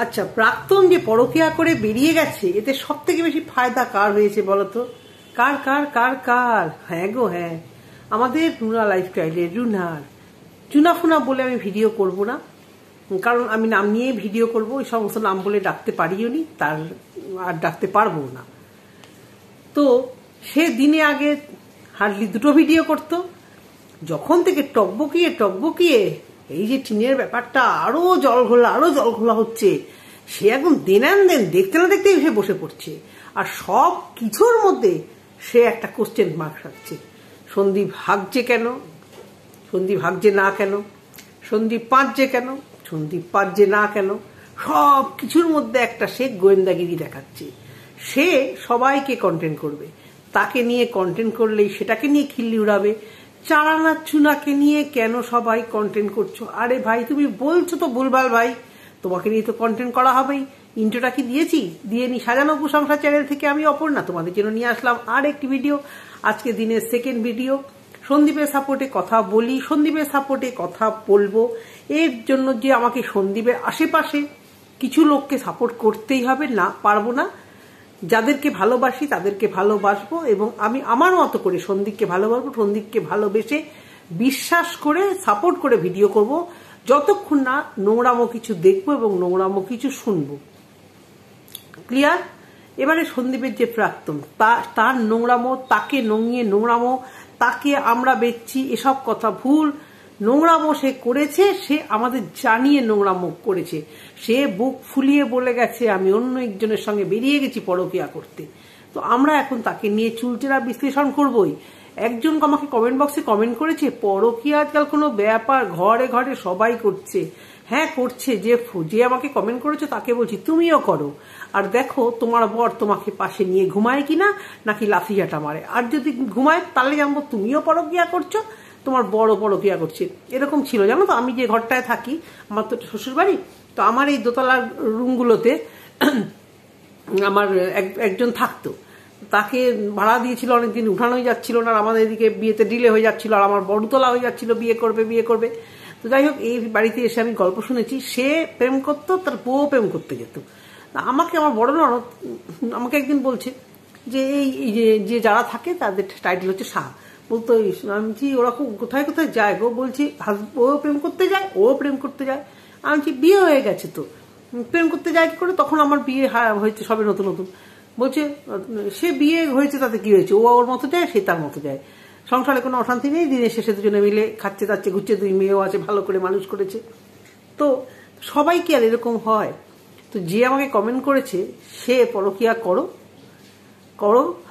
আচ্ছা, প্রাক্তন যে পরকীয়া করে বেরিয়ে গেছে, এতে সব থেকে বেশি ফায়দা কার হয়েছে বলতো? কার কার কার কার? হ্যাঁ গো হ্যাঁ, আমাদের রুনা লাইফস্টাইলের রুনার। চুনাফুনা বলে আমি ভিডিও করব না, কারণ আমি নাম নিয়ে ভিডিও করব। ওই সমস্ত নাম বলে ডাকতে পারিও নি, তার আর ডাকতে পারবো না। তো সে দিনে আগে হার্ডলি 2টো ভিডিও করতো। যখন থেকে টকবকিয়ে এই যে টিনের ব্যাপারটা আরো জল ঘোলা হচ্ছে, সে একদম দেন দেখতে না দেখতেই সে বসে পড়ছে। আর সব কিছুর মধ্যে সে একটা কোশ্চেন মার্ক রাখছে। সন্দীপ হাগছে কেন? সন্দীপ হাগছে না কেন? সন্দীপ পাঁচছে কেন? সন্দীপ পাঁচছে না কেন? সব কিছুর মধ্যে একটা সে গোয়েন্দাগিরি দেখাচ্ছে। সে সবাইকে কন্টেন্ট করবে, তাকে নিয়ে কন্টেন্ট করলেই সেটাকে নিয়ে খিল্লি উড়াবে। চারানা চুনাকে নিয়ে কেন সবাই কন্টেন্ট করছো? আরে ভাই, তুমি বলছো তো ভুলভাল ভাই, তোমাকে নিয়ে তো কন্টেন্ট করা হবেই। ইন্ট্রোটা কি দিয়েছি? দিয়ে নি। সাজানো প্রশংসা চ্যানেল থেকে আমি অপর্ণা তোমাদের জন্য নিয়ে আসলাম আর একটি ভিডিও। আজকে দিনের সেকেন্ড ভিডিও। সন্দীপের সাপোর্টে কথা বলি, সন্দীপের সাপোর্টে কথা বলবো। এর জন্য যে আমাকে সন্দীপের আশেপাশে কিছু লোককে সাপোর্ট করতেই হবে, না পারবো না। যাদেরকে ভালোবাসি তাদেরকে ভালোবাসবো, এবং আমি আমার মতো করে সন্দীপকে ভালোবাসবো, সন্দীপকে ভালোবেসে বিশ্বাস করে সাপোর্ট করে ভিডিও করব, যতক্ষণ না নোংরামো কিছু দেখবো এবং নোংরামো কিছু শুনবো। ক্লিয়ার? এবারে সন্দীপের যে প্রাক্তন, তার নোংরামো, তাকে নঙিয়ে নোংরামো, তাকে আমরা বেচছি, এসব কথা ভুল। নোংরামো সে করেছে, সে আমাদের জানিয়ে নোংরামো করেছে। সে বুক ফুলিয়ে বলে গেছে আমি অন্য একজনের সঙ্গে বেরিয়ে গেছি পরকীয়া করতে। তো আমরা এখন তাকে নিয়ে চুলচেরা বিশ্লেষণ করবই। একজন আমাকে কমেন্ট বক্সে কমেন্ট করেছে, পরকীয়া আজকাল কোনো ব্যাপার, ঘরে ঘরে সবাই করছে। হ্যাঁ করছে, যে আমাকে কমেন্ট করেছে তাকে বলছি তুমিও করো। আর দেখো তোমার বর তোমাকে পাশে নিয়ে ঘুমায় কিনা, নাকি লাফিয়াটা মারে। আর যদি ঘুমায় তাহলে জানবো তুমিও পরকীয়া করছো, তোমার বড় পরকীয়া করছে। এরকম ছিল জানো তো, আমি যে ঘরটায় থাকি, আমার তো শ্বশুর বাড়ি, তো আমার এই দোতলার রুমগুলোতে আমার একজন থাকতো। তাকে ভাড়া দিয়েছিল অনেকদিন, উঠানোই যাচ্ছিল না, আমাদের এদিকে বিয়েতে ডিলে হয়ে যাচ্ছিল, আর আমার বড়তলা হয়ে যাচ্ছিল, বিয়ে করবে। তো যাই হোক, এই বাড়িতে এসে আমি গল্প শুনেছি, সে প্রেম করতো, তার বউ প্রেম করতে যেত। আমাকে আমার বড় ননদ আমাকে একদিন বলছে যে এই যে যারা থাকে তাদের টাইটেল হচ্ছে শাহ। বলতো আমি ওরা খুব কোথায় কোথায় যায় গো? বলছি ও প্রেম করতে যায়, ও প্রেম করতে যায়। আমি বিয়ে হয়ে গেছে তো প্রেম করতে যায় কি করে? তখন আমার বিয়ে হয়েছে সবে নতুন। বলছে সে বিয়ে হয়েছে তাতে কি হয়েছে, ও ওর মতো যায়, সে তার মতো যায়, সংসারে কোনো অশান্তি নেই, দিনের শেষে দুজনে মিলে খাচ্ছে তাচ্ছে ঘুরছে, 2 মেয়েও আছে, ভালো করে মানুষ করেছে। তো সবাই কি আর এরকম হয়? তো যে আমাকে কমেন্ট করেছে, সে পরকীয়া করো,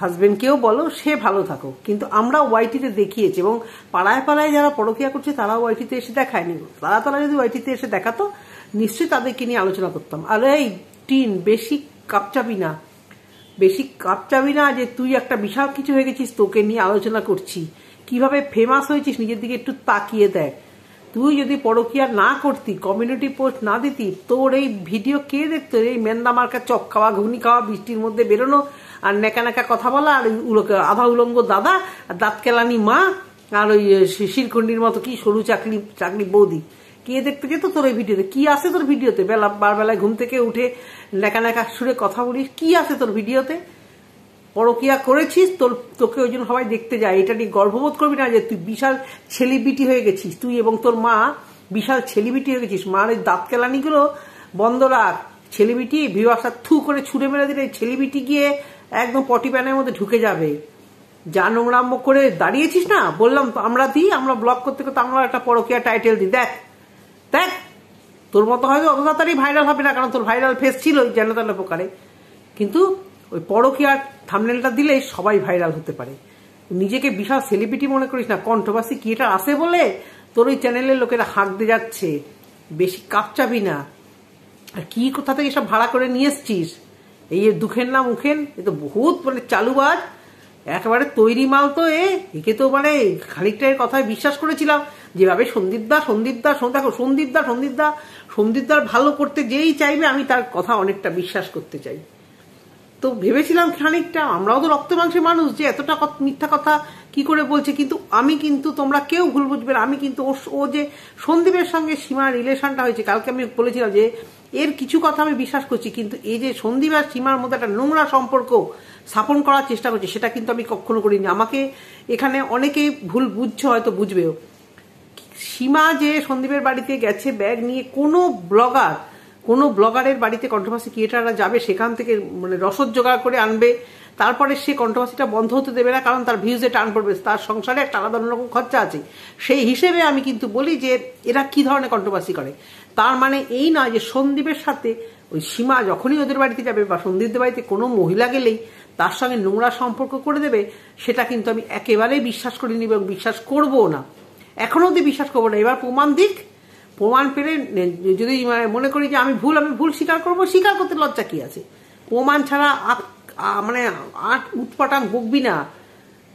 হাজবেন্ডকেও বলো, সে ভালো থাকো। কিন্তু আমরা ওয়াইটিতে দেখিয়েছি, এবং পাড়ায় যারা পরকীয়া করছে তারা ওয়াইটিতে এসে দেখায়নি। তারা যদি ওয়াইটিতে এসে দেখাতো, নিশ্চয়ই তাদেরকে নিয়ে আলোচনা করতাম। আর এই টিন, বেশি কাপচাবি না যে তুই একটা বিশাল কিছু হয়ে গেছিস, তোকে নিয়ে আলোচনা করছি। কিভাবে ফেমাস হয়েছিস নিজের দিকে একটু তাকিয়ে দেখ। তুই যদি পরকীয়া না করতি, কমিউনিটি পোস্ট না দিতি, তোর এই ভিডিও কে দেখতো? এই মেন্দা মার্কা চপ খাওয়া, ঘুগনি খাওয়া, বৃষ্টির মধ্যে বেরোনো, আর নেকা কথা বলা, আর আধা উলঙ্গ দাদা, আর দাঁত কেলানি মা, আর ওই শিরকুন্ডির মতো কি সরু চাকরি বৌদি, কে দেখতে যেত তোর এই ভিডিওতে? কি আছে তোর ভিডিওতে? বারবেলায় ঘুম থেকে উঠে নেকা সুরে কথা বলিস, কি আছে তোর ভিডিওতে? পরকীয়া করেছিস, তোকে ওই জন্য সবাই দেখতে যায়। এটা নিয়ে গর্ববোধ করবি না যে তুই বিশাল সেলিব্রিটি হয়ে গেছিস? তুই এবং তোর মা বিশাল সেলিব্রিটি হয়ে গেছিস। মার এই দাঁত কেলানিগুলো বন্ধ রাখ। সেলিব্রিটি ভিউয়ার্সটা থু করে ছুড়ে মেরে দিলে সেলিব্রিটি গিয়ে একদম পটি প্যানের মধ্যে ঢুকে যাবে। যা নোংরাম্য করে দাঁড়িয়েছিস না, বললাম তো আমরা ব্লগ করতে আমরা একটা পরকীয়া টাইটেল দিই। দেখ তোর মতো হয়তো অত তাড়াতাড়ি ভাইরাল হবে না, কারণ তোর ভাইরাল ফেস ছিল যেন তেন প্রকারে, কিন্তু ওই পরকীয়ার থাম্বনেলটা দিলে সবাই ভাইরাল হতে পারে। নিজেকে বিশাল সেলিব্রিটি মনে করিস না। কন্ট্রোভার্সি কি এটা আসে বলে তোর ওই চ্যানেলের লোকেরা হাঁকতে যাচ্ছে। বেশি কাপচাবি না। আর কি কোথা থেকে সব ভাড়া করে নিয়ে এসছিস? এই দুখেন না মুখেন, এ তো বহুত চালুবাজ, একেবারে তৈরি মাল। তো একে তো খানিকটা এর কথায় বিশ্বাস করেছিলাম, যেভাবে সন্দীপদার ভালো করতে যেই চাইবে আমি তার কথা অনেকটা বিশ্বাস করতে চাই। তো ভেবেছিলাম খানিকটা, আমরাও তো রক্ত মাংসের মানুষ, যে এতটা মিথ্যা কথা কি করে বলছে। কিন্তু তোমরা কেউ ভুল বুঝবে না, আমি কিন্তু ও যে সন্দীপের সঙ্গে সীমার রিলেশনটা হয়েছে, কালকে আমি বলেছিলাম যে এর কিছু কথা আমি বিশ্বাস করছি, কিন্তু এই যে সন্দীপ আর সীমার মধ্যে একটা নোংরা সম্পর্ক স্থাপন করার চেষ্টা করছে, সেটা কিন্তু আমি কখনো করিনি। আমাকে এখানে অনেকেই ভুল বুঝছে, হয়তো বুঝবেও। সীমা যে সন্দীপের বাড়িতে গেছে ব্যাগ নিয়ে, কোনো ব্লগারের বাড়িতে কন্ট্রোভার্সি ক্রিয়েটাররা যাবে, সেখান থেকে মানে রসদ জোগাড় করে আনবে, তারপরে সে কন্ট্রোভার্সিটা বন্ধ হতে দেবে না, কারণ তার ভিউজে টার্ন পড়বে, তার সংসারে একটা আলাদা অন্যরকম খরচা আছে। সেই হিসেবে আমি কিন্তু বলি যে এরা কি ধরনের কন্ট্রোভার্সি করে। তার মানে এই নয় যে সন্দীপের সাথে ওই সীমা যখনই ওদের বাড়িতে যাবে বা সন্দীপদের বাড়িতে কোনো মহিলা গেলেই তার সঙ্গে নোংরা সম্পর্ক করে দেবে, সেটা কিন্তু আমি একেবারেই বিশ্বাস করিনি এবং বিশ্বাস করবো না, এখনো অব্দি বিশ্বাস করবো না। এবার প্রমাণ দিক, প্রমাণ পেলে যদি মনে করি যে আমি ভুল স্বীকার করবো, স্বীকার করতে লজ্জা কি আছে? প্রমাণ ছাড়া মানে উৎপাটান বকবি না।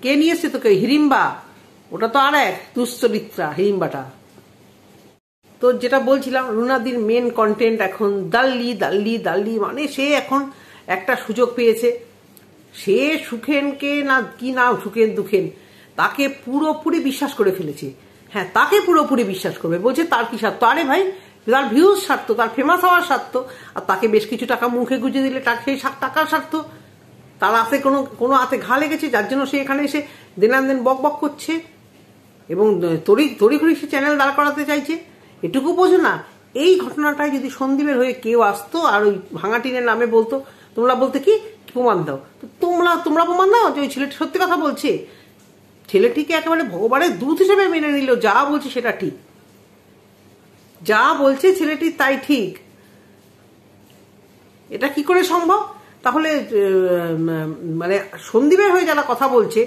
কে নিয়ে এসছে তোকে? হিড়িম্বা, ওটা তো আর এক দুশ্চরিত্রা হিড়িম্বাটা। তো যেটা বলছিলাম, রুনাদির মেন কন্টেন্ট এখন দাল্লি, মানে সে এখন একটা সুযোগ পেয়েছে। সে সুখেনকে না কি নাম, সুখেন দুখেন, তাকে পুরোপুরি বিশ্বাস করে ফেলেছে। হ্যাঁ, তাকে পুরোপুরি বিশ্বাস করবে, বলছে তার কি স্বার্থ? আরে ভাই, তার ভিউজ স্বার্থ, তার ফেমাস হওয়ার স্বার্থ, আর তাকে বেশ কিছু টাকা মুখে গুঁজে দিলে সেই টাকার স্বার্থ। তার হাতে কোনো হাতে ঘা লেগেছে, যার জন্য সে এখানে এসে দেন বক করছে এবং তড়িঘড়ি সে চ্যানেল দাঁড় করাতে চাইছে। এটুকু বোঝো না? এই ঘটনাটায় যদি সন্দীপের হয়ে কেউ আসতো আর ওই ভাঙা টিনের নামে বলতো, তোমরা বলতে কি প্রমাণ দাও, তোমরা প্রমাণ দাও যে ওই ছেলেটি সত্যি কথা বলছে। ছেলেটিকে একেবারে ভগবানের দূত হিসেবে মেনে নিল, যা বলছে সেটা ঠিক, যা বলছে ছেলেটি তাই ঠিক। এটা কি করে সম্ভব? তাহলে মানে সন্দীপের হয়ে যারা কথা বলছে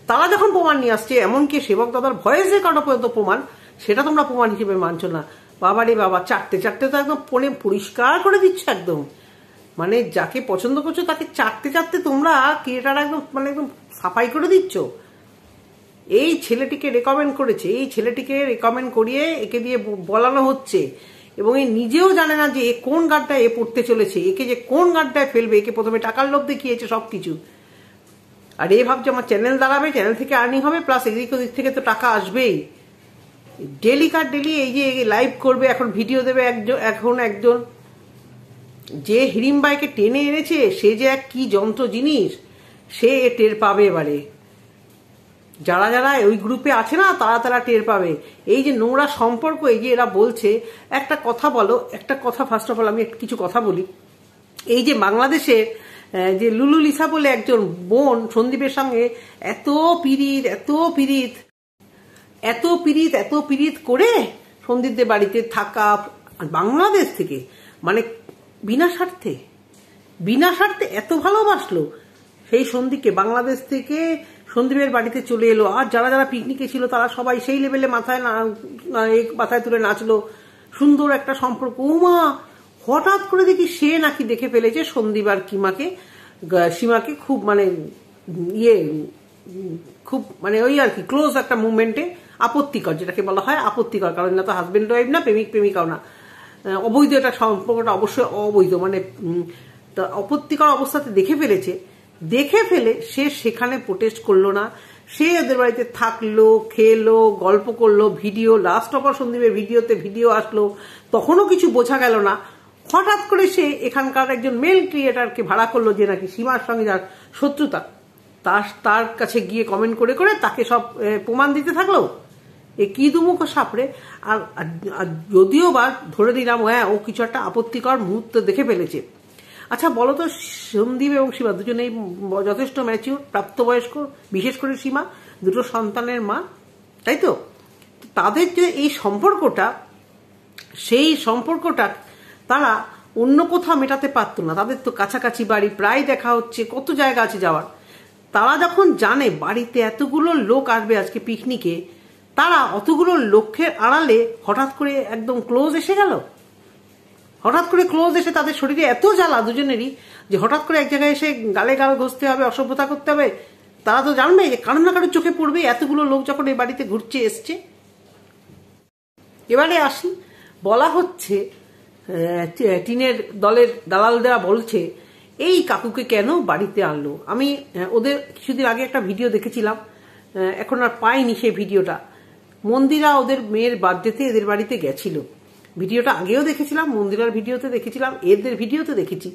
তারা যখন প্রমাণ নিয়ে আসছে, এমনকি সেবক দাদার ভয়েস রেকর্ডও পর্যন্ত প্রমাণ, সেটা তোমরা প্রমাণ হিসেবে মানছো না। বাবারে বাবা, চারটে তো একদম পরিষ্কার করে দিচ্ছ একদম। মানে যাকে পছন্দ করছো তাকে চারটে তোমরা ক্রিয়েটার একদম সাফাই করে দিচ্ছ। এই ছেলেটিকে রেকমেন্ড করেছে, এই ছেলেটিকে রেকমেন্ড করিয়ে একে দিয়ে বলানো হচ্ছে, এবং এ নিজেও জানে না যে এ কোন গাড্ডায় এ পড়তে চলেছে, একে যে কোন গাড্ডায় ফেলবে। একে প্রথমে টাকার লোভ দেখিয়েছে সবকিছু, আর এ ভাবছে আমার চ্যানেল দাঁড়াবে, চ্যানেল থেকে আর্নিং হবে, প্লাস এদিক ওদিক থেকে তো টাকা আসবেই। ডেলি এই যে লাইভ করবে, এখন ভিডিও দেবে একজন যে হিড়িম্বাইকে টেনে এনেছে, সে যে এক কি যন্ত্র জিনিস, সে টের পাবে এবারে। যারা ওই গ্রুপে আছে না, তারা টের পাবে। এই যে নোংরা সম্পর্ক, এই যে এরা বলছে, একটা কথা বলো, একটা কথা ফার্স্ট অফ অল আমি কিছু কথা বলি। এই যে বাংলাদেশের যে লুলু লিসা বলে একজন বোন সন্দীপের সঙ্গে এত পিরিত করে সন্দীপদের বাড়িতে থাকা, বাংলাদেশ থেকে মানে বিনা স্বার্থে এত ভালোবাসলো সেই সন্দীপকে, বাংলাদেশ থেকে সন্দীপের বাড়িতে চলে এলো। আর যারা পিকনিকে ছিল তারা সবাই সেই লেভেলে মাথায় তুলে নাচলো, সুন্দর একটা সম্পর্ক। উমা, হঠাৎ করে দেখি সে নাকি দেখে ফেলেছে সন্দীপ আর সীমাকে খুব খুব ওই আর কি ক্লোজ একটা মুভমেন্টে, আপত্তিকর, যেটাকে বলা হয় আপত্তিকর, কারণ না তো হাজবেন্ড ওয়াইফ না, প্রেমিকাও না, অবৈধ, এটা সম্পর্কটা অবশ্যই অবৈধ, আপত্তিকর অবস্থাতে দেখে ফেলে সে সেখানে প্রোটেস্ট করলো না। সে ওদের বাড়িতে থাকলো, খেলো, গল্প করলো, ভিডিও, লাস্ট অফ সন্দীপের ভিডিও আসলো, তখনও কিছু বোঝা গেল না। হঠাৎ করে সে এখানকার একজন মেল ক্রিয়েটারকে ভাড়া করলো, যে নাকি সীমার সঙ্গে যার শত্রুতা, তার কাছে গিয়ে কমেন্ট করে তাকে সব প্রমাণ দিতে থাকলো। এ কি দুমুখো সাপড়ে। আর যদিও বা ধরে নিলাম হ্যাঁ ও কিছু একটা আপত্তিকর মুহূর্ত দেখে ফেলেছে। আচ্ছা বলো তো, সন্দীপ এবং সীমা দুজনেই যথেষ্ট ম্যাচিউর, প্রাপ্তবয়স্ক, বিশেষ করে সীমা 2 সন্তানের মা, তাই তো? তাদের যে এই সম্পর্কটা, সেই সম্পর্কটা তারা অন্য কোথাও মেটাতে পারতো না। তাদের তো কাছাকাছি বাড়ি, প্রায় দেখা হচ্ছে, কত জায়গা আছে যাওয়ার। তারা যখন জানে বাড়িতে এতগুলো লোক আসবে আজকে পিকনিকে, তারা অতগুলো লোকের আড়ালে হঠাৎ করে একদম ক্লোজ এসে গেল। হঠাৎ করে ক্লোজ এসে তাদের শরীরে এত জ্বালা দুজনেরই, যে হঠাৎ করে এক জায়গায় এসে গালে ঘষতে হবে, অসভ্যতা করতে হবে। তারা তো জানবে যে কারণ না কারোর চোখে পড়বে এতগুলো লোক যখন এই বাড়িতে ঘুরছে এসছে। এবারে আসি, বলা হচ্ছে টিনের দলের দালালরা বলছে এই কাকুকে কেন বাড়িতে আনলো। আমি ওদের কিছুদিন আগে একটা ভিডিও দেখেছিলাম, এখন আর পাইনি সেই ভিডিওটা। মন্দিরা ওদের মেয়ের বার্থডেতে এদের বাড়িতে গেছিল, ভিডিওটা আগেও দেখেছিলাম, মন্দিরার ভিডিওতে দেখেছিলাম, এদের ভিডিওতে দেখেছি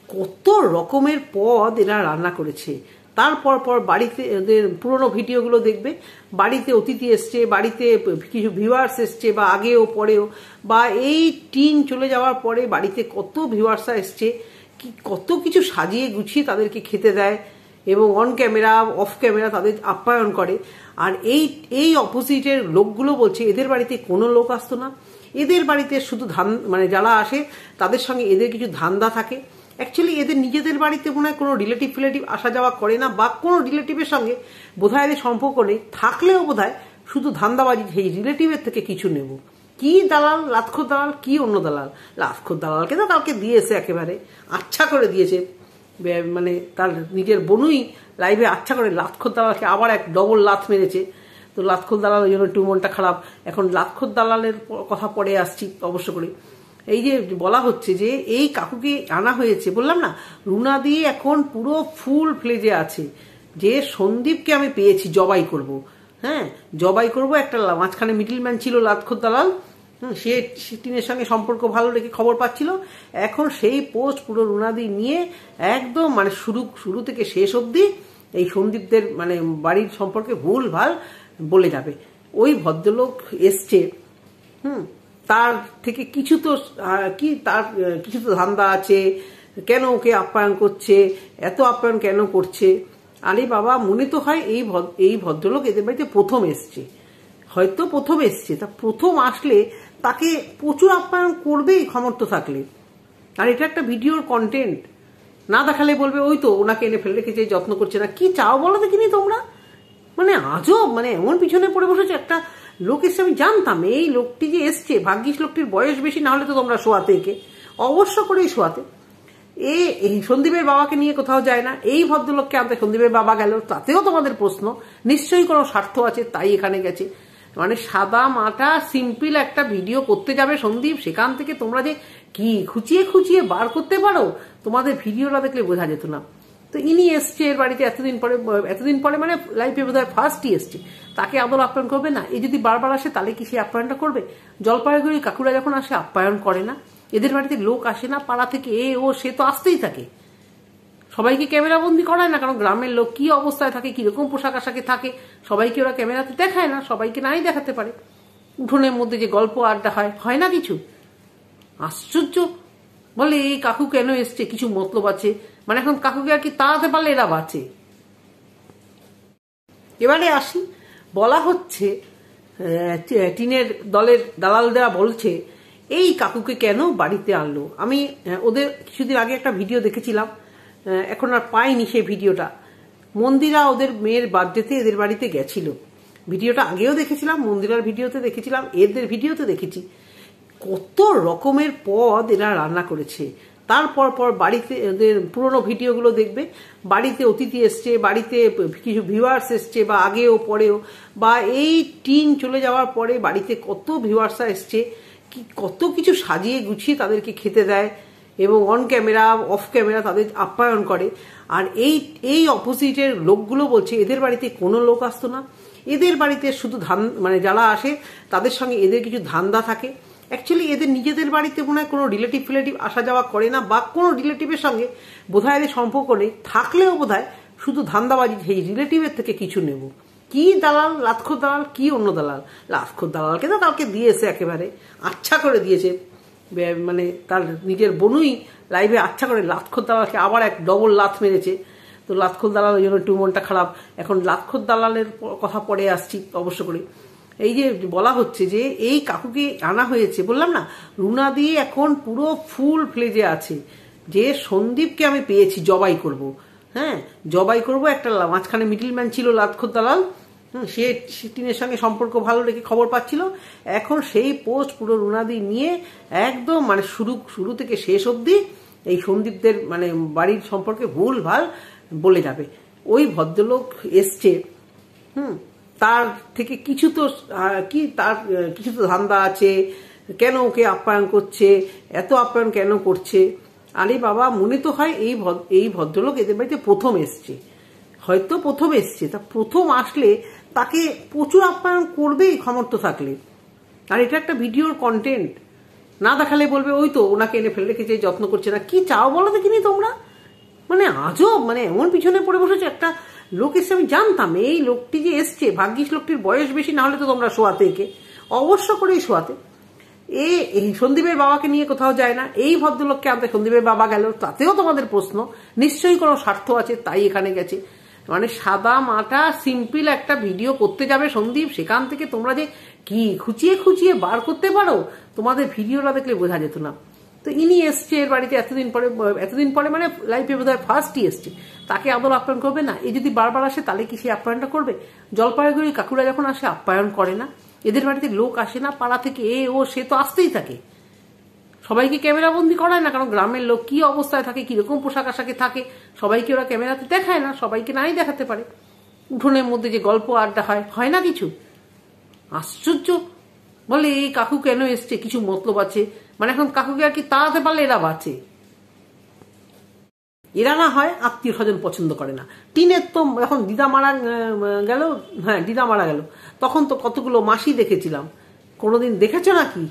কত রকমের পদ এরা রান্না করেছে। তারপর পর বাড়িতে এদের পুরোনো ভিডিওগুলো দেখবে, বাড়িতে অতিথি এসছে, বাড়িতে কিছু ভিউয়ার্স এসছে, বা আগেও পরেও, বা এই টিন চলে যাওয়ার পরে বাড়িতে কত ভিউয়ার্সরা এসছে, কি কত কিছু সাজিয়ে গুছিয়ে তাদেরকে খেতে দেয় এবং অন ক্যামেরা অফ ক্যামেরা তাদের আপ্যায়ন করে। আর এই অপোজিটের লোকগুলো বলছে এদের বাড়িতে কোনো লোক আসতো না, এদের বাড়িতে শুধু মানে যারা আসে তাদের সঙ্গে এদের কিছু ধান্দা থাকে। অ্যাকচুয়ালি এদের নিজেদের বাড়িতে মনে হয় কোনো রিলেটিভ আসা যাওয়া করে না, বা কোনো রিলেটিভের সঙ্গে বোধহয় এদের সম্পর্ক নেই, থাকলেও বোধহয় শুধু ধান্দাবাজি, সেই রিলেটিভের থেকে কিছু নেব। কি দালাল, লাতখোর দালাল, কি অন্য দালাল। লাতখোর দালালকে তো কালকে দিয়েছে, একেবারে আচ্ছা করে দিয়েছে, মানে তার নিজের বোনই লাইভে আচ্ছা করে লাতখোর দালালকে আবার এক ডবল লাত মেরেছে। তো লাতখোর দালাল ওই জন্য একটু মনটা খারাপ। এখন লাতখোর দালালের কথা পরে আসছি অবশ্য করে। এই যে বলা হচ্ছে যে এই কাকুকে আনা হয়েছে, বললাম না রুনা দিয়ে এখন পুরো ফুল ফ্লেজে আছে যে সন্দীপকে আমি পেয়েছি, জবাই করব। হ্যাঁ, জবাই করব। একটা মাঝখানে মিডলম্যান ছিল লাতখোর দালাল, সে টিনের সঙ্গে সম্পর্ক ভালো রেখে খবর পাচ্ছিল। এখন সেই পোস্ট পুরো রুনাদি নিয়ে একদম মানে শুরু থেকে শেষ অবধি এই সন্দীপদের মানে বাড়ির সম্পর্কে ভুল ভাল বলে যাবে। ওই ভদ্রলোক এসছে, তার থেকে কিছু তো তার কিছু তো ধান্দা আছে, কেন ওকে আপ্যায়ন করছে, এত আপ্যায়ন কেন করছে। আরে বাবা, মনে তো হয় এই ভদ্রলোক এদের বাড়িতে প্রথম এসছে, হয়তো প্রথম এসছে। তা প্রথম আসলে তাকে প্রচুর আপ্যায়ন করবেই ক্ষমতা থাকলে। আর এটা একটা ভিডিওর কন্টেন্ট, না দেখালে বলবে ওই তো ওনাকে এনে ফেলে রেখেছে, যত্ন করছে না। কি চাও বলো দেখিনি তোমরা? মানে আজব, মানে এমন পিছনে পড়ে বসেছে। একটা লোক এসছে, আমি জানতাম এই লোকটি যে এসছে, ভাগ্যিস লোকটির বয়স বেশি, না হলে তো তোমরা শোয়াতে একে অবশ্য করেই শোয়াতে। এই সন্দীপের বাবাকে নিয়ে কোথাও যায় না, এই ভদ্রলোককে আনতে সন্দীপের বাবা গেল, তাতেও তোমাদের প্রশ্ন। নিশ্চয়ই কোনো স্বার্থ আছে, তাই এখানে গেছে। মানে সাদা মাটা সিম্পল একটা ভিডিও করতে যাবে সন্দীপ, সেখান থেকে তোমরা যে কি খুঁচিয়ে খুঁচিয়ে বার করতে পারো, তোমাদের ভিডিওটা দেখলে বোঝা যেত না। তো ইনি এসছে এর বাড়িতে এতদিন পরে মানে লাইফে বোধহয় ফার্স্টই এসছে, তাকে আদর আপ্যায়ন করবে না? এই যদি বারবার আসে তাহলে কি সে আপ্যায়নটা করবে? জলপাইগুড়ি কাকুরা যখন আসে আপ্যায়ন করে না, এদের বাড়িতে লোক আসে না পাড়া থেকে, সে তো আসতেই থাকে। সবাইকে ক্যামেরা বন্দি করায় না, কারণ গ্রামের লোক কি অবস্থায় থাকে, কিরকম পোশাক আশাকে থাকে, সবাইকে ওরা ক্যামেরাতে দেখায় না, সবাইকে নাই দেখাতে পারে। উঠোনের মধ্যে যে গল্প আড্ডা হয় না কিছু। আশ্চর্য, বলে এই কাকু কেন এসছে, কিছু মতলব আছে। মানে এখন কাকুকে আর কি তাড়াতে পারলে এরা বাঁচে। এবারে আসি, বলা হচ্ছে টিনের দলের দালালরা বলছে এই কাকুকে কেন বাড়িতে আনলো। আমি ওদের কিছুদিন আগে একটা ভিডিও দেখেছিলাম, এখন আর পাইনি সেই ভিডিওটা। মন্দিরা ওদের মেয়ের বার্থডেতে এদের বাড়িতে গেছিল, ভিডিওটা আগেও দেখেছিলাম, মন্দিরার ভিডিওতে দেখেছিলাম, এদের ভিডিওতে দেখেছি কত রকমের পদ এরা রান্না করেছে। তারপর পর বাড়িতে এদের পুরোনো ভিডিওগুলো দেখবে, বাড়িতে অতিথি এসছে, বাড়িতে কিছু ভিউয়ার্স এসছে, বা আগেও পরেও, বা এই টিন চলে যাওয়ার পরে বাড়িতে কত ভিউয়ার্সরা এসছে, কি কত কিছু সাজিয়ে গুছিয়ে তাদেরকে খেতে দেয় এবং অন ক্যামেরা অফ ক্যামেরা তাদের আপ্যায়ন করে। আর এই অপোজিটের লোকগুলো বলছে এদের বাড়িতে কোনো লোক আসতো না, এদের বাড়িতে শুধু মানে যারা আসে তাদের সঙ্গে এদের কিছু ধান্দা থাকে। অ্যাকচুয়ালি এদের নিজেদের বাড়িতে মনে হয় কোনো রিলেটিভ আসা যাওয়া করে না, বা কোনো রিলেটিভের সঙ্গে বোধহয় এদের সম্পর্ক নেই, থাকলেও বোধহয় শুধু ধান্দাবাজি, সেই রিলেটিভের থেকে কিছু নেব। কি দালাল, লাতখোর দালাল, কি অন্য দালাল। লাতখোর দালালকে তো কালকে দিয়েছে, একেবারে আচ্ছা করে দিয়েছে, মানে তার নিজের বোনই লাইভে আচ্ছা করে লাতখোর দালালকে আবার এক ডবল লাত মেরেছে। তো লাতখোর দালাল ওই জন্য একটু মনটা খারাপ। এখন লাতখোর দালালের কথা পরে আসছি অবশ্য করে। এই যে বলা হচ্ছে যে এই কাকুকে আনা হয়েছে, বললাম না রুনা দিয়ে এখন পুরো ফুল ফ্লেজে আছে যে সন্দীপকে আমি পেয়েছি, জবাই করব। হ্যাঁ, জবাই করব। একটা মাঝখানে মিডলম্যান ছিল লাতখোর দালাল, সে টিনের সঙ্গে সম্পর্ক ভালো রেখে খবর পাচ্ছিল। এখন সেই পোস্ট পুরো রুনাদি নিয়ে একদম মানে শুরু থেকে শেষ অবধি এই সন্দীপদের মানে বাড়ির সম্পর্কে ভুল ভাল বলে যাবে। ওই ভদ্রলোক এসছে, তার থেকে কিছু তো কিছু তো ধান্দা আছে, কেন ওকে আপ্যায়ন করছে, এত আপ্যায়ন কেন করছে। আরে বাবা, মনে তো হয় এই ভদ্রলোক এদের বাড়িতে প্রথম এসছে, হয়তো প্রথম এসছে। তা প্রথম আসলে তাকে প্রচুর আপ্যায়ন করবেই ক্ষমতা থাকলে। আর এটা একটা ভিডিওর কন্টেন্ট, না দেখালে বলবে ওই তো ওনাকে এনে ফেলে রেখেছে, যত্ন করছে না। কি চাও বলো দেখিনি তোমরা? মানে আজব, মানে এমন পিছনে পড়ে বসেছে। একটা লোক এসছে, আমি জানতাম এই লোকটি যে এসছে, ভাগ্যিস লোকটির বয়স বেশি, না হলে তো তোমরা শোয়াতে একে, অবশ্য করেই শোয়াতে। এই সন্দীপের বাবাকে নিয়ে কোথাও যায় না, এই ভদ্রলোককে আনতে সন্দীপের বাবা গেল, তাতেও তোমাদের প্রশ্ন। নিশ্চয়ই কোনো স্বার্থ আছে, তাই এখানে গেছে। মানে সাদা মাটা সিম্পল একটা ভিডিও করতে যাবে সন্দীপ, সেখান থেকে তোমরা যে কি খুঁচিয়ে খুঁচিয়ে বার করতে পারো, তোমাদের ভিডিওটা দেখলে বোঝা যেত না। তো ইনি এসছে এর বাড়িতে এতদিন পরে মানে লাইফে বোধহয় ফার্স্টই এসছে, তাকে আদর আপ্যায়ন করবে না? এই যদি বারবার আসে তাহলে কি সে আপ্যায়নটা করবে? জলপাইগুড়ি কাকুরা যখন আসে আপ্যায়ন করে না? এদের বাড়িতে লোক আসে না পাড়া থেকে, সে তো আসতেই থাকে। সবাইকে ক্যামেরাবন্দি করায় না, কারণ গ্রামের লোক কি অবস্থায় থাকে, কিরকম পোশাক আশাকে থাকে, সবাইকে ওরা ক্যামেরাতে দেখায় না, সবাইকে নাই দেখাতে পারে। উঠোনের মধ্যে যে গল্প আড্ডা হয় না কিছু। আশ্চর্য, বলে এই কাকু কেন এসছে, কিছু মতলব আছে। মানে এখন কাকুকে আর কি তাড়াতে পারলে এরা বাঁচে। এরা না হয় আত্মীয় স্বজন পছন্দ করে না। টিনের তো এখন দিদা মারা গেল, দিদা মারা গেল, তখন তো কতগুলো মাসি দেখেছিলাম। কোনোদিন দেখেছো নাকি?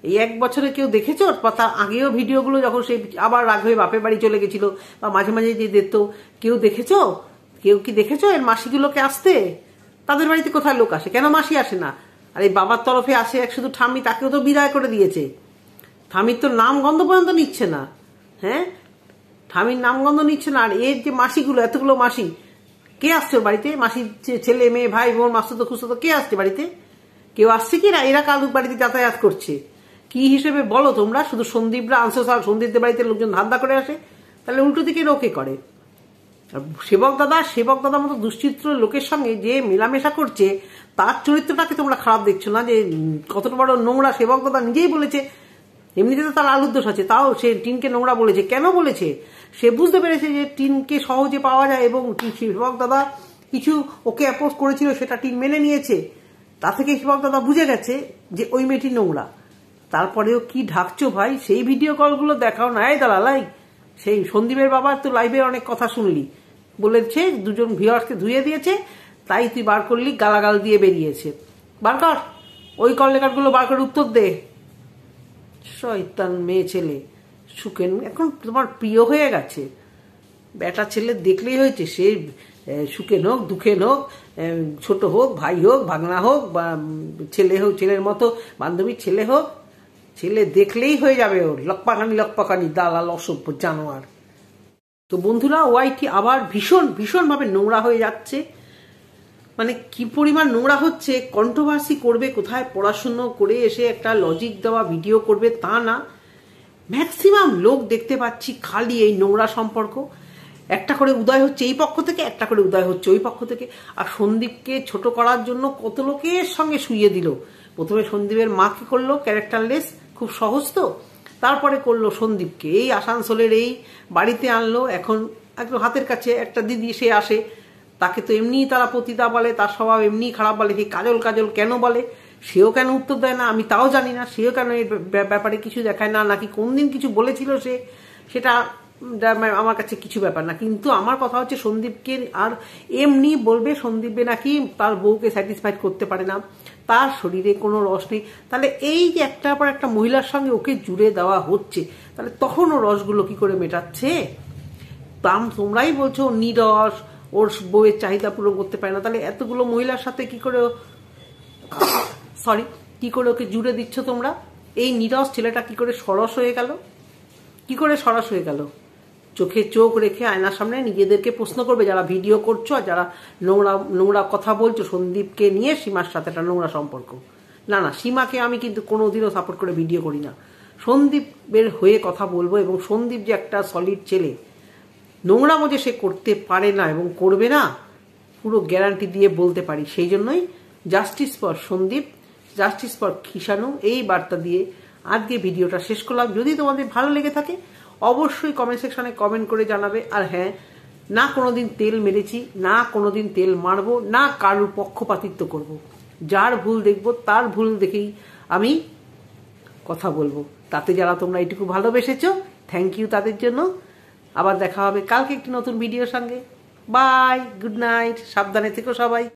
এই 1 বছরে কেউ দেখেছো? বা তার আগেও ভিডিওগুলো যখন সে আবার রাগ হয়ে বাপের বাড়ি চলে গেছিল, বা মাঝে মাঝে যে দেখতো, কেউ দেখেছো? কেউ কি দেখেছো এর মাসিগুলোকে আসতে? তাদের বাড়িতে কোথায় লোক আসে, কেন মাসি আসে না? আর এই বাবার তরফে আসে এক শুধু ঠাম্মি, তাকেও তো বিদায় করে দিয়েছে। ঠামির তো নাম গন্ধ পর্যন্ত নিচ্ছে না। ঠামির নাম গন্ধ নিচ্ছে না। আর এর যে মাসিগুলো, এতগুলো মাসি, কে আসছে ওর বাড়িতে? মাসির ছেলে মেয়ে ভাই বোন মাসতো খুঁজতো, কে আসছে বাড়িতে? কেউ আসছে কি না? এরা কালুর বাড়িতে যাতায়াত করছে কি হিসেবে বলো তোমরা? শুধু সন্দীপরা আনছো, সন্দীপদের বাড়িতে লোকজন ধান্দা করে আসে, তাহলে উল্টো দিকে রোকে করে। সেবক দাদা মতো দুশ্চিত্র লোকের সঙ্গে যে মেলামেশা করছে, তার চরিত্রটাকে তোমরা খারাপ দেখছো না? যে কতটা বড় নোংরা সেবক দাদা নিজেই বলেছে। এমনিতে তো তার আলুর দোষ আছে, তাও সে টিনকে নোংরা বলেছে। কেন বলেছে? সে বুঝতে পেরেছে যে টিনকে সহজে পাওয়া যায়, এবং সেবক দাদা কিছু ওকে অ্যাপোজ করেছিল, সেটা টিন মেনে নিয়েছে। তা থেকে সেবক দাদা বুঝে গেছে যে ওই মেয়েটি নোংরা। তারপরেও কি ঢাকছো ভাই? সেই ভিডিও কলগুলো দেখাও না। এই দালালাই, সেই সন্দীপের বাবার তো লাইভে অনেক কথা শুনলি, বলেছে দুজন ভিউয়ার্সকে ধুয়ে দিয়েছে, তাই তুই বার করলি, গালাগাল দিয়ে বেরিয়েছে। বার কর ওই কল রেকর্ডগুলো, বার করে উত্তর দে। শয়তান মেয়ে ছেলে। সুখেন এখন তোমার প্রিয় হয়ে গেছে। বেটা ছেলে দেখলেই হয়েছে, সে সুখেন হোক দুঃখেন হোক, ছোট হোক, ভাই হোক, ভাগনা হোক, বা ছেলে হোক, ছেলের মতো বান্ধবীর ছেলে হোক, ছেলে দেখলেই হয়ে যাবে ওর লকপাকানি দালাল অসভ্য জানোয়ার। তো বন্ধুরা, ওয়াইটি আবার ভীষণ ভাবে নোংরা হয়ে যাচ্ছে। মানে কি পরিমাণ নোংরা হচ্ছে, কন্ট্রোভার্সি করবে, কোথায় পড়াশুনো করে এসে একটা লজিক দেওয়া ভিডিও করবে তা না। ম্যাক্সিমাম লোক দেখতে পাচ্ছি খালি এই নোংরা সম্পর্ক। একটা করে উদয় হচ্ছে এই পক্ষ থেকে, একটা করে উদয় হচ্ছে ওই পক্ষ থেকে। আর সন্দীপকে ছোট করার জন্য কত লোকের সঙ্গে শুইয়ে দিল। প্রথমে সন্দীপের মাকে করলো ক্যারেক্টারলেস, খুব সহজ তো। তারপরে করলো সন্দীপকে, এই আসানসোলের এই বাড়িতে আনলো। এখন একটু হাতের কাছে একটা দিদি সে আসে, তাকে তো এমনিই তারা পতিতা বলে, তার স্বভাব এমনিই খারাপ বলে। সেই কাজল কেন বলে, সেও কেন উত্তর দেয় না আমি তাও জানি না। সেও কেন এই ব্যাপারে কিছু দেখায় না, নাকি কোনদিন কিছু বলেছিল সে, সেটা আমার কাছে কিছু ব্যাপার না। কিন্তু আমার কথা হচ্ছে সন্দীপকে আর এমনি বলবে সন্দীপে নাকি তার বউকে স্যাটিসফাইড করতে পারে না, তার শরীরে কোনো রস নেই। তাহলে এই যে একটার পর একটা মহিলার সঙ্গে ওকে জুড়ে দেওয়া হচ্ছে, তাহলে তখন ও রসগুলো কি করে মেটাচ্ছে? তোমরাই বলছো নিরস, ওর বউয়ের চাহিদা পূরণ করতে পারে না, তাহলে এতগুলো মহিলার সাথে কি করে ওকে জুড়ে দিচ্ছ তোমরা? এই নিরস ছেলেটা কি করে সরস হয়ে গেল? চোখে চোখ রেখে আয়নার সামনে নিজেদেরকে প্রশ্ন করবে, যারা ভিডিও করছো আর যারা নোংরা কথা বলছো সন্দীপকে নিয়ে, সীমার সাথে একটা নোংরা সম্পর্ক। না, সীমাকে আমি কিন্তু কোনোদিনও সাপোর্ট করে ভিডিও করি না। সন্দীপের হয়ে কথা বলবো, এবং সন্দীপ যে একটা সলিড ছেলে, নোংরামো যে সে করতে পারে না এবং করবে না, পুরো গ্যারান্টি দিয়ে বলতে পারি। সেই জন্যই justice for Sandeep, justice for Kishanu, এই বার্তা দিয়ে আজকে ভিডিওটা শেষ করলাম। যদি তোমাদের ভালো লেগে থাকে অবশ্যই কমেন্ট সেকশনে কমেন্ট করে জানাবে। আর হ্যাঁ, না কোনোদিন তেল মেরেছি, না কোনোদিন তেল মারবো, না কারোর পক্ষপাতিত্ব করব। যার ভুল দেখবো তার ভুল দেখেই আমি কথা বলবো। তাতে যারা তোমরা এটুকু ভালোবেসেছো, থ্যাংক ইউ তাদের জন্য। আবার দেখা হবে কালকে একটি নতুন ভিডিওর সঙ্গে। বাই, গুড নাইট, সাবধানে থেকো সবাই।